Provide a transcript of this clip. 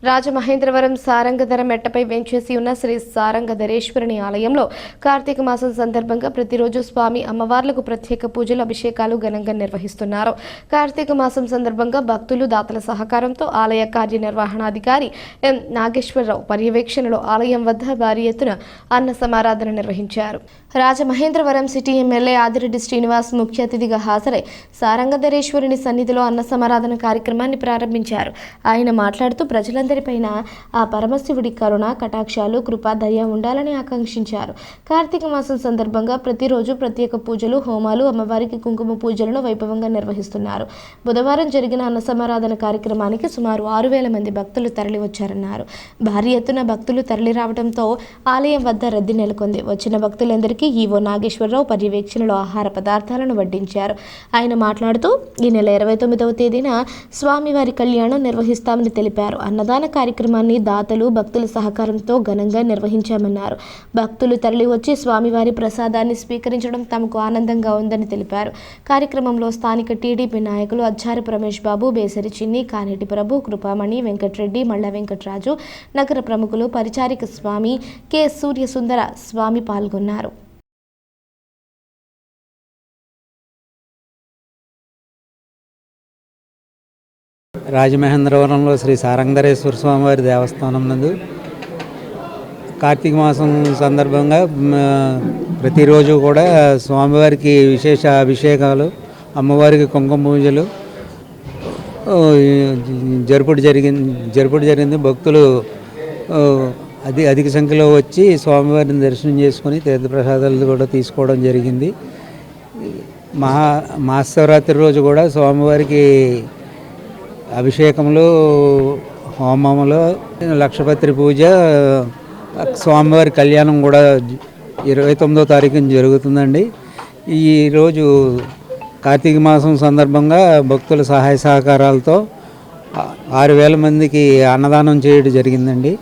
రాజమహేంద్రవరం సారంగధర మెట్టపై వెంచేసి ఉన్న శ్రీ సారంగధరేశ్వరుని ఆలయంలో కార్తీక మాసం సందర్భంగా ప్రతిరోజు స్వామి అమ్మవార్లకు ప్రత్యేక పూజలు అభిషేకాలు ఘనంగా నిర్వహిస్తున్నారు. కార్తీక మాసం సందర్భంగా భక్తులు దాతల సహకారంతో ఆలయ కార్యనిర్వహణాధికారి ఎం నాగేశ్వరరావు పర్యవేక్షణలో ఆలయం వద్ద భారీ ఎత్తున అన్న సమారాధన నిర్వహించారు. రాజమహేంద్రవరం సిటీ ఎమ్మెల్యే ఆదిరెడ్డి శ్రీనివాస్ ముఖ్య అతిథిగా హాజరై సారంగధరేశ్వరుని సన్నిధిలో అన్న సమారాధన కార్యక్రమాన్ని ప్రారంభించారు. ఆయన మాట్లాడుతూ ప్రజలందరిపైన ఆ పరమశివుడి కరుణ కటాక్షాలు కృపా దయ ఉండాలని ఆకాంక్షించారు. కార్తీక మాసం సందర్భంగా ప్రతిరోజు ప్రత్యేక పూజలు హోమాలు అమ్మవారికి కుంకుమ పూజలను వైభవంగా నిర్వహిస్తున్నారు. బుధవారం జరిగిన అన్న సమారాధన కార్యక్రమానికి సుమారు 6,000 మంది భక్తులు తరలివచ్చారన్నారు. భారీ ఎత్తున భక్తులు తరలి రావడంతో ఆలయం వద్ద రద్దీ నెలకొంది. వచ్చిన భక్తులందరికీ ఈవో నాగేశ్వరరావు పర్యవేక్షణలో ఆహార పదార్థాలను వడ్డించారు. ఆయన మాట్లాడుతూ ఈ నెల 29వ తేదీన స్వామివారి కళ్యాణం నిర్వహిస్తామని తెలిపారు. అన్నదాన కార్యక్రమాన్ని దాతలు భక్తుల సహకారంతో ఘనంగా నిర్వహించామన్నారు. భక్తులు తరలి వచ్చి స్వామివారి ప్రసాదాన్ని స్వీకరించడం తమకు ఆనందంగా ఉందని తెలిపారు. కార్యక్రమంలో స్థానిక టీడీపీ నాయకులు అచ్చారు రమేష్ బాబు, బేసరి చిన్ని, కానేటి ప్రభు, కృపామణి, వెంకటరెడ్డి, మళ్ళ వెంకటరాజు, నగర ప్రముఖులు పరిచారిక స్వామి కె సూర్యసుందర స్వామి పాల్గొన్నారు. రాజమహేంద్రవరంలో శ్రీ సారంగధరేశ్వర స్వామివారి దేవస్థానం నందు కార్తీక మాసం సందర్భంగా ప్రతిరోజు కూడా స్వామివారికి విశేష అభిషేకాలు, అమ్మవారికి కుంకుమ పూజలు జరుపుడు జరిగింది. భక్తులు అధిక సంఖ్యలో వచ్చి స్వామివారిని దర్శనం చేసుకొని తీర్థప్రసాదాలు కూడా తీసుకోవడం జరిగింది. మహాశివరాత్రి రోజు కూడా స్వామివారికి అభిషేకములు, హోమములు, లక్షపత్రి పూజ, స్వామివారి కళ్యాణం కూడా 29వ తారీఖున జరుగుతుందండి. ఈరోజు కార్తీక మాసం సందర్భంగా భక్తుల సహాయ సహకారాలతో 6,000 మందికి అన్నదానం చేయడం జరిగిందండి.